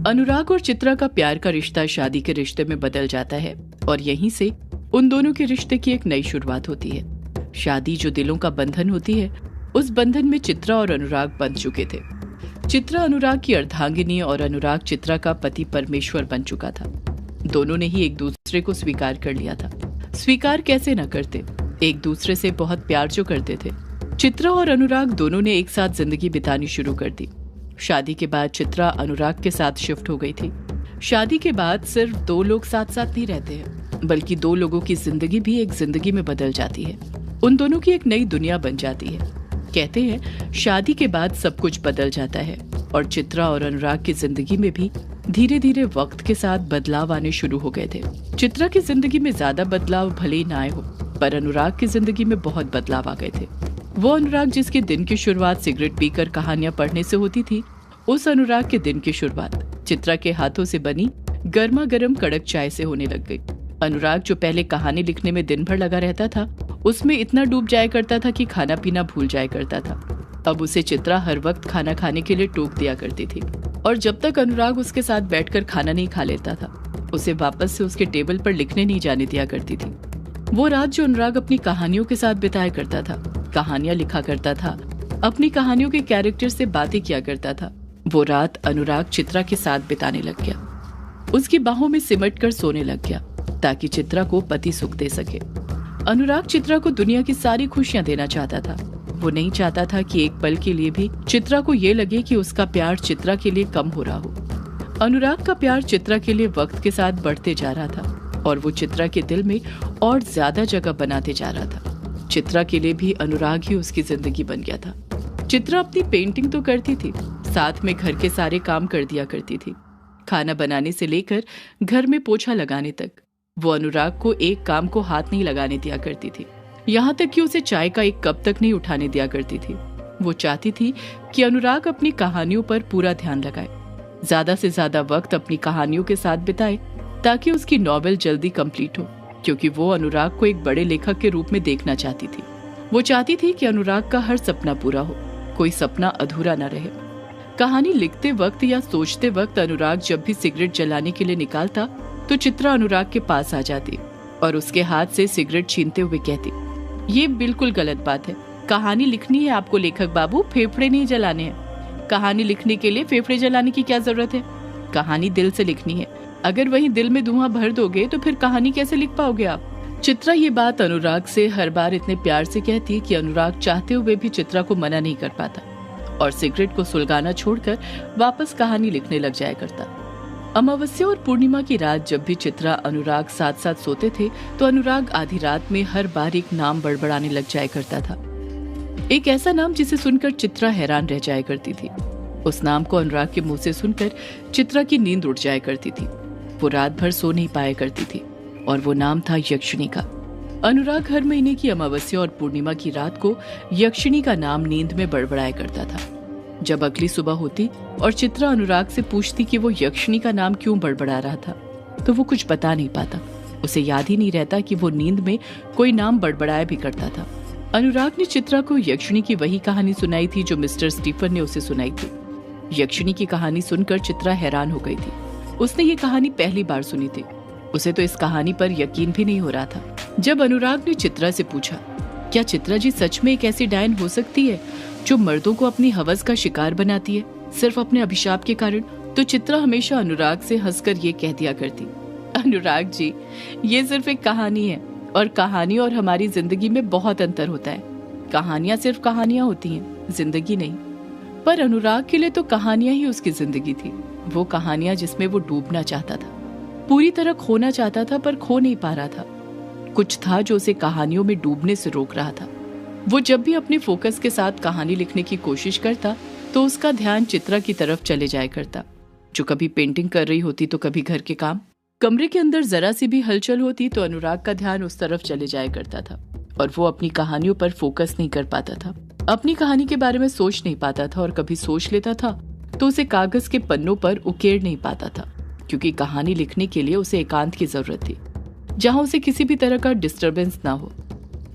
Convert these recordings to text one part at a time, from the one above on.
अनुराग और चित्रा का प्यार का रिश्ता शादी के रिश्ते में बदल जाता है और यहीं से उन दोनों के रिश्ते की एक नई शुरुआत होती है। शादी जो दिलों का बंधन होती है, उस बंधन में चित्रा और अनुराग बंध चुके थे। चित्रा अनुराग की अर्धांगिनी और अनुराग चित्रा का पति परमेश्वर बन चुका था। दोनों ने ही एक दूसरे को स्वीकार कर लिया था। स्वीकार कैसे न करते, एक दूसरे से बहुत प्यार जो करते थे। चित्रा और अनुराग दोनों ने एक साथ जिंदगी बितानी शुरू कर दी। शादी के बाद चित्रा अनुराग के साथ शिफ्ट हो गई थी। शादी के बाद सिर्फ दो लोग साथ साथ नहीं रहते हैं, बल्कि दो लोगों की जिंदगी भी एक जिंदगी में बदल जाती है। उन दोनों की एक नई दुनिया बन जाती है। कहते हैं शादी के बाद सब कुछ बदल जाता है, और चित्रा और अनुराग की जिंदगी में भी धीरे धीरे वक्त के साथ बदलाव आने शुरू हो गए थे। चित्रा की जिंदगी में ज्यादा बदलाव भले ही ना आए हो, पर अनुराग की जिंदगी में बहुत बदलाव आ गए थे। वो अनुराग जिसके दिन की शुरुआत सिगरेट पीकर कहानियां पढ़ने से होती थी, उस अनुराग के दिन की शुरुआत चित्रा के हाथों से बनी गर्मा गर्म कड़क चाय से होने लग गई। अनुराग जो पहले कहानी लिखने में दिन भर लगा रहता था, उसमें इतना डूब जाया करता था कि खाना पीना भूल जाया करता था। अब उसे चित्रा हर वक्त खाना खाने के लिए टोक दिया करती थी, और जब तक अनुराग उसके साथ बैठकर खाना नहीं खा लेता था, उसे वापस से उसके टेबल पर लिखने नहीं जाने दिया करती थी। वो रात जो अनुराग अपनी कहानियों के साथ बिताया करता था, कहानियां लिखा करता था, अपनी कहानियों के कैरेक्टर से बातें किया करता था, वो रात अनुराग चित्रा के साथ बिताने लग गया। उसकी बाहों में सिमट कर सोने लग गया ताकि चित्रा को पति सुख दे सके। अनुराग चित्रा को दुनिया की सारी खुशियां देना चाहता था। वो नहीं चाहता था कि एक पल के लिए भी चित्रा को ये लगे कि उसका प्यार चित्रा के लिए कम हो रहा हो। अनुराग का प्यार चित्रा के लिए वक्त के साथ बढ़ते जा रहा था, और वो चित्रा के दिल में और ज्यादा जगह बनाते जा रहा था। चित्रा के लिए भी अनुराग ही उसकी जिंदगी बन गया था। चित्रा अपनी पेंटिंग तो करती थी, साथ में घर के सारे काम कर दिया करती थी। खाना बनाने से लेकर घर में पोछा लगाने तक वो अनुराग को एक काम को हाथ नहीं लगाने दिया करती थी। यहाँ तक कि उसे चाय का एक कप तक नहीं उठाने दिया करती थी। वो चाहती थी कि अनुराग अपनी कहानियों पर पूरा ध्यान लगाए, ज्यादा से ज्यादा वक्त अपनी कहानियों के साथ बिताए, ताकि उसकी नॉवेल जल्दी कंप्लीट हो, क्योंकि वो अनुराग को एक बड़े लेखक के रूप में देखना चाहती थी। वो चाहती थी कि अनुराग का हर सपना पूरा हो, कोई सपना अधूरा न रहे। कहानी लिखते वक्त या सोचते वक्त अनुराग जब भी सिगरेट जलाने के लिए निकालता, तो चित्रा अनुराग के पास आ जाती और उसके हाथ से सिगरेट छीनते हुए कहती, ये बिल्कुल गलत बात है। कहानी लिखनी है आपको लेखक बाबू, फेफड़े नहीं जलाने हैं। कहानी लिखने के लिए फेफड़े जलाने की क्या जरूरत है? कहानी दिल से लिखनी है। अगर वहीं दिल में धुआं भर दोगे तो फिर कहानी कैसे लिख पाओगे आप? चित्रा ये बात अनुराग से हर बार इतने प्यार से कहती कि अनुराग चाहते हुए भी चित्रा को मना नहीं कर पाता, और सिगरेट को सुलगाना छोड़कर वापस कहानी लिखने लग जाया करता। अमावस्या और पूर्णिमा की रात जब भी चित्रा अनुराग साथ साथ सोते थे, तो अनुराग आधी रात में हर बार एक नाम बड़बड़ाने लग जाया करता था। एक ऐसा नाम जिसे सुनकर चित्रा हैरान रह जाया करती थी। उस नाम को अनुराग के मुंह से सुनकर चित्रा की नींद उड़ जाया करती थी। वो रात भर सो नहीं पाया करती थी, और वो नाम था यक्षिणी का। अनुराग हर महीने की अमावस्या और पूर्णिमा की रात को यक्षिणी का नाम नींद में बड़बड़ाया करता था। जब अगली सुबह होती और चित्रा अनुराग से पूछती कि वो यक्षिणी का नाम क्यों बड़बड़ा रहा था, तो वो कुछ बता नहीं पाता। उसे याद ही नहीं रहता कि वो नींद में कोई नाम बड़बड़ाया भी करता था। अनुराग ने चित्रा को यक्षिणी की वही कहानी सुनाई थी जो मिस्टर स्टीफन ने उसे सुनाई थी। यक्षिणी की कहानी सुनकर चित्रा हैरान हो गई थी। उसने ये कहानी पहली बार सुनी थी। उसे तो इस कहानी पर यकीन भी नहीं हो रहा था। जब अनुराग ने चित्रा से पूछा, क्या चित्रा जी सच में एक ऐसी डायन हो सकती है जो मर्दों को अपनी हवस का शिकार बनाती है, सिर्फ अपने अभिशाप के कारण? तो चित्रा हमेशा अनुराग से हंसकर ये कह दिया करती, अनुराग जी, ये सिर्फ एक कहानी है, और कहानी और हमारी जिंदगी में बहुत अंतर होता है। कहानियां सिर्फ कहानियां होती हैं, जिंदगी नहीं। पर अनुराग के लिए तो कहानियां ही उसकी जिंदगी थी। वो कहानियां जिसमें वो डूबना चाहता था, पूरी तरह खोना चाहता था, पर खो नहीं पा रहा था। कुछ था जो उसे कहानियों में डूबने से रोक रहा था। वो जब भी अपने फोकस के साथ कहानी लिखने की कोशिश करता, तो उसका ध्यान चित्रा की तरफ चले जाया करता, जो कभी पेंटिंग कर रही होती तो कभी घर के काम। कमरे के अंदर जरा सी भी हलचल होती तो अनुराग का ध्यान उस तरफ चले जाया करता था, और वो अपनी कहानियों पर फोकस नहीं कर पाता था। अपनी कहानी के बारे में सोच नहीं पाता था, और कभी सोच लेता था तो उसे कागज के पन्नों पर उकेर नहीं पाता था, क्योंकि कहानी लिखने के लिए उसे एकांत की जरूरत थी, जहां उसे किसी भी तरह का डिस्टरबेंस ना हो।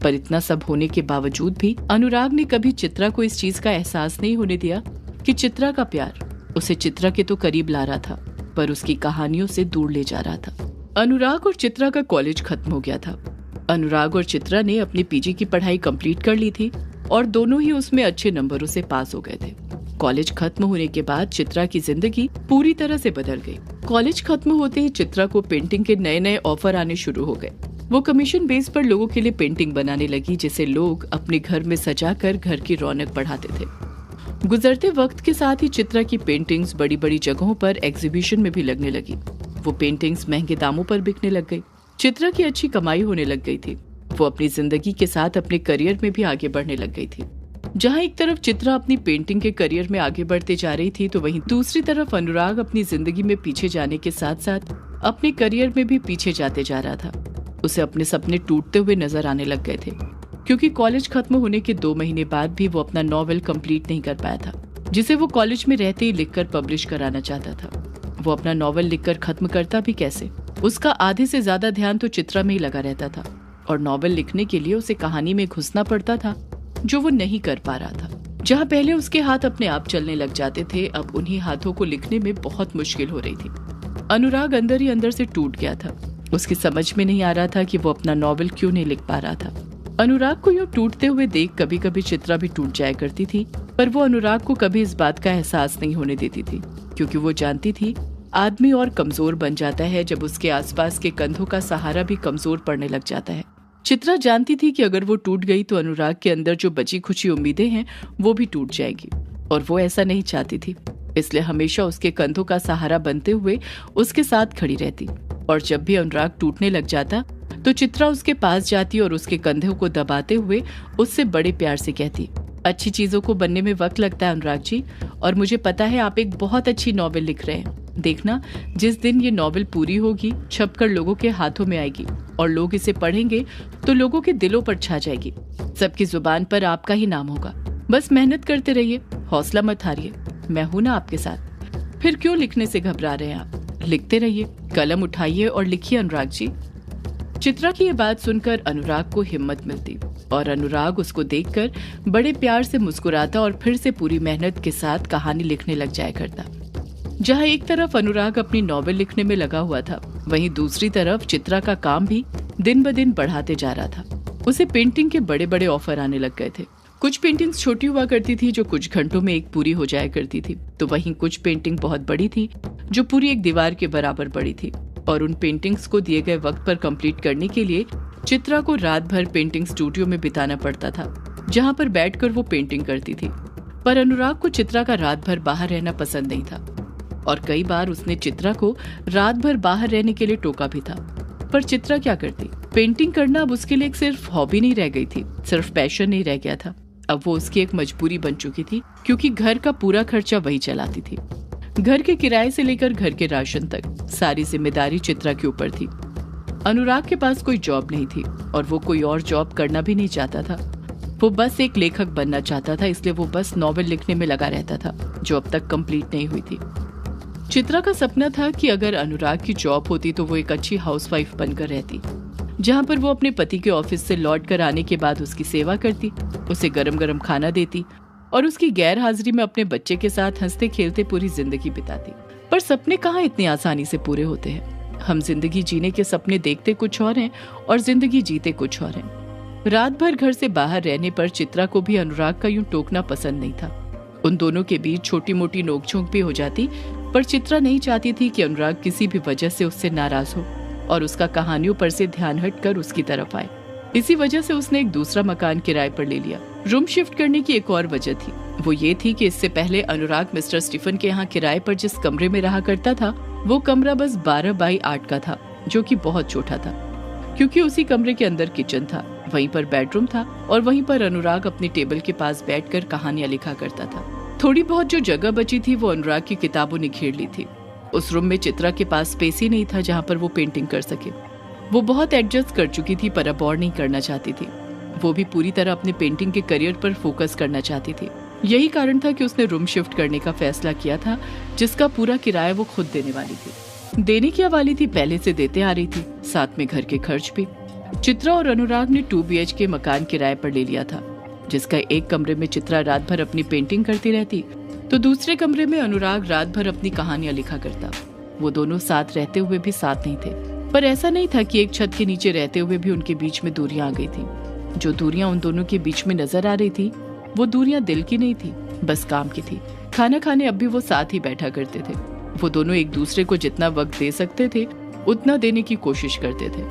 पर इतना सब होने के बावजूद भी अनुराग ने कभी चित्रा को इस चीज का एहसास नहीं होने दिया कि चित्रा का प्यार उसे चित्रा के तो करीब ला रहा था, पर उसकी कहानियों से दूर ले जा रहा था। अनुराग और चित्रा का कॉलेज खत्म हो गया था। अनुराग और चित्रा ने अपनी पीजी की पढ़ाई कंप्लीट कर ली थी और दोनों ही उसमें अच्छे नंबरों से पास हो गए थे। कॉलेज खत्म होने के बाद चित्रा की जिंदगी पूरी तरह से बदल गई। कॉलेज खत्म होते ही चित्रा को पेंटिंग के नए नए ऑफर आने शुरू हो गए। वो कमीशन बेस पर लोगों के लिए पेंटिंग बनाने लगी, जिसे लोग अपने घर में सजाकर घर की रौनक बढ़ाते थे। गुजरते वक्त के साथ ही चित्रा की पेंटिंग्स बड़ी बड़ी जगहों पर एग्जीबिशन में भी लगने लगी। वो पेंटिंग्स महंगे दामों पर बिकने लग गई। चित्रा की अच्छी कमाई होने लग गई थी। वो अपनी जिंदगी के साथ अपने करियर में भी आगे बढ़ने लग गई थी। जहाँ एक तरफ चित्रा अपनी पेंटिंग के करियर में आगे बढ़ते जा रही थी, तो वहीं दूसरी तरफ अनुराग अपनी जिंदगी में पीछे जाने के साथ साथ अपने करियर में भी पीछे जाते जा रहा था। उसे अपने सपने टूटते हुए नजर आने लग गए थे, क्योंकि कॉलेज खत्म होने के 2 महीने बाद भी वो अपना नॉवेल कंप्लीट नहीं कर पाया था, जिसे वो कॉलेज में रहते ही लिखकर पब्लिश कराना चाहता था। वो अपना नॉवेल लिखकर खत्म करता भी कैसे? उसका आधे से ज्यादा ध्यान तो चित्रा में ही लगा रहता था और नॉवेल लिखने के लिए उसे कहानी में घुसना पड़ता था, जो वो नहीं कर पा रहा था। जहाँ पहले उसके हाथ अपने आप चलने लग जाते थे, अब उन्हीं हाथों को लिखने में बहुत मुश्किल हो रही थी। अनुराग अंदर ही अंदर से टूट गया था। उसकी समझ में नहीं आ रहा था कि वो अपना नॉवेल क्यों नहीं लिख पा रहा था। अनुराग को यूं टूटते हुए देख कभी कभी चित्रा भी टूट जाया करती थी, पर वो अनुराग को कभी इस बात का एहसास नहीं होने देती थी, क्योंकि वो जानती थी आदमी और कमजोर बन जाता है जब उसके आसपास के कंधों का सहारा भी कमजोर पड़ने लग जाता है। चित्रा जानती थी कि अगर वो टूट गई तो अनुराग के अंदर जो बची खुची उम्मीदें हैं वो भी टूट जाएंगी, और वो ऐसा नहीं चाहती थी। इसलिए हमेशा उसके कंधों का सहारा बनते हुए उसके साथ खड़ी रहती, और जब भी अनुराग टूटने लग जाता तो चित्रा उसके पास जाती और उसके कंधों को दबाते हुए उससे बड़े प्यार से कहती, अच्छी चीजों को बनने में वक्त लगता है अनुराग जी, और मुझे पता है आप एक बहुत अच्छी नॉवेल लिख रहे हैं। देखना, जिस दिन ये नॉवेल पूरी होगी, छपकर लोगों के हाथों में आएगी और लोग इसे पढ़ेंगे तो लोगों के दिलों पर छा जाएगी। सबकी जुबान पर आपका ही नाम होगा। बस मेहनत करते रहिए, हौसला मत हारिए, मैं हूं ना आपके साथ। फिर क्यों लिखने से घबरा रहे हैं आप? लिखते रहिए, कलम उठाइए और लिखिए अनुराग जी। चित्रा की ये बात सुनकर अनुराग को हिम्मत मिलती और अनुराग उसको देखकर बड़े प्यार से मुस्कुराता और फिर से पूरी मेहनत के साथ कहानी लिखने लग जाया करता। जहाँ एक तरफ अनुराग अपनी नॉवेल लिखने में लगा हुआ था, वहीं दूसरी तरफ चित्रा का काम भी दिन ब दिन बढ़ाते जा रहा था। उसे पेंटिंग के बड़े बड़े ऑफर आने लग गए थे। कुछ पेंटिंग्स छोटी हुआ करती थी जो कुछ घंटों में एक पूरी हो जाया करती थी, तो वहीं कुछ पेंटिंग बहुत बड़ी थी जो पूरी एक दीवार के बराबर बड़ी थी, और उन पेंटिंग्स को दिए गए वक्त पर कंप्लीट करने के लिए चित्रा को रात भर पेंटिंग स्टूडियो में बिताना पड़ता था, जहाँ पर बैठकर वो पेंटिंग करती थी। पर अनुराग को चित्रा का रात भर बाहर रहना पसंद नहीं था, और कई बार उसने चित्रा को रात भर बाहर रहने के लिए टोका भी था। पर चित्रा क्या करती? पेंटिंग करना अब उसके लिए एक सिर्फ हॉबी नहीं रह गई थी, सिर्फ पैशन नहीं रह गया था। अब वो उसकी एक मजबूरी बन चुकी थी, क्योंकि घर का पूरा खर्चा वही चलाती थी। घर के किराए से लेकर घर के राशन तक सारी जिम्मेदारी चित्रा के ऊपर थी। अनुराग के पास कोई जॉब नहीं थी और वो कोई और जॉब करना भी नहीं चाहता था। वो बस एक लेखक बनना चाहता था, इसलिए वो बस नॉवेल लिखने में लगा रहता था, जो अब तक कंप्लीट नहीं हुई थी। चित्रा का सपना था कि अगर अनुराग की जॉब होती तो वो एक अच्छी हाउसवाइफ बनकर रहती, जहाँ पर वो अपने पति के ऑफिस से लौट कर आने के बाद उसकी सेवा करती, उसे गरम गरम खाना देती और उसकी गैर हाजिरी में अपने बच्चे के साथ हंसते खेलते पूरी जिंदगी बिताती। पर सपने कहाँ इतनी आसानी से पूरे होते हैं। हम जिंदगी जीने के सपने देखते कुछ और हैं और जिंदगी जीते कुछ और हैं। रात भर घर से बाहर रहने पर चित्रा को भी अनुराग का यूं टोकना पसंद नहीं था। उन दोनों के बीच छोटी मोटी नोकझोंक भी हो जाती, पर चित्रा नहीं चाहती थी कि अनुराग किसी भी वजह से उससे नाराज हो और उसका कहानियों पर से ध्यान हटकर उसकी तरफ आए। इसी वजह से उसने एक दूसरा मकान किराए पर ले लिया। रूम शिफ्ट करने की एक और वजह थी, वो ये थी कि इससे पहले अनुराग मिस्टर स्टीफन के यहाँ किराए पर जिस कमरे में रहा करता था, वो कमरा बस 12 बाई 8 का था, जो कि बहुत छोटा था, क्योंकि उसी कमरे के अंदर किचन था, वहीं पर बेडरूम था और वहीं पर अनुराग अपनी टेबल के पास बैठकर कहानियां लिखा करता था। थोड़ी बहुत जो जगह बची थी वो अनुराग की किताबों ने घेर ली थी। उस रूम में चित्रा के पास स्पेस ही नहीं था जहाँ पर वो पेंटिंग कर सके। वो बहुत एडजस्ट कर चुकी थी, पर अब और नहीं करना चाहती थी। वो भी पूरी तरह अपने पेंटिंग के करियर पर फोकस करना चाहती थी। यही कारण था कि उसने रूम शिफ्ट करने का फैसला किया था, जिसका पूरा किराया वो खुद देने वाली थी। देने क्या वाली थी, पहले से देते आ रही थी, साथ में घर के खर्च भी। चित्रा और अनुराग ने 2 BHK मकान किराए पर ले लिया था, जिसका एक कमरे में चित्रा रात भर अपनी पेंटिंग करती रहती, तो दूसरे कमरे में अनुराग रात भर अपनी कहानियां लिखा करता। वो दोनों साथ रहते हुए भी साथ नहीं थे। पर ऐसा नहीं था कि एक छत के नीचे रहते हुए भी उनके बीच में दूरियां आ गई थी। जो दूरियां उन दोनों के बीच में नजर आ रही थी, वो दूरियां दिल की नहीं थी, बस काम की थी। खाना खाने अब भी वो साथ ही बैठा करते थे। वो दोनों एक दूसरे को जितना वक्त दे सकते थे उतना देने की कोशिश करते थे।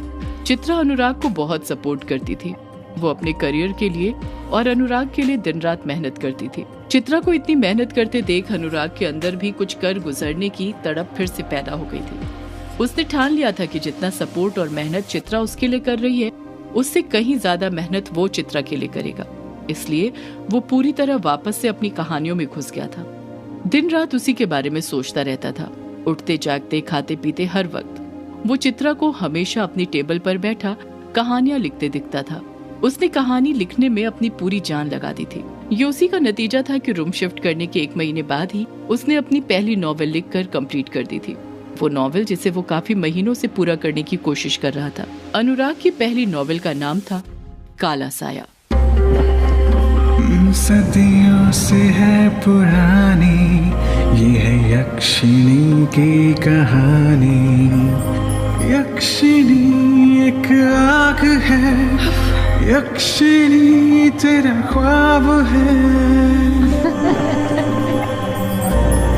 चित्रा अनुराग को बहुत सपोर्ट करती थी। वो अपने करियर के लिए और अनुराग के लिए दिन रात मेहनत करती थी। चित्रा को इतनी मेहनत करते देख अनुराग के अंदर भी कुछ कर गुजरने की तड़प फिर से पैदा हो गई थी। उसने ठान लिया था कि जितना सपोर्ट और मेहनत चित्रा उसके लिए कर रही है, उससे कहीं ज्यादा मेहनत वो चित्रा के लिए करेगा। इसलिए वो पूरी तरह वापस से अपनी कहानियों में घुस गया था। दिन रात उसी के बारे में सोचता रहता था। उठते जागते खाते पीते हर वक्त वो चित्रा को हमेशा अपनी टेबल पर बैठा कहानियां लिखते दिखता था। उसने कहानी लिखने में अपनी पूरी जान लगा दी थी। ये उसी का नतीजा था कि रूम शिफ्ट करने के 1 महीने बाद ही उसने अपनी पहली नॉवेल लिखकर कंप्लीट कर दी थी। वो नॉवेल जिसे वो काफी महीनों से पूरा करने की कोशिश कर रहा था। अनुराग की पहली नॉवेल का नाम था काला साया। सदियों से है पुरानी ये है यक्षिणी की कहानी। यक्षिणी एक आग है, यक्षिणी तेरा ख्वाब है।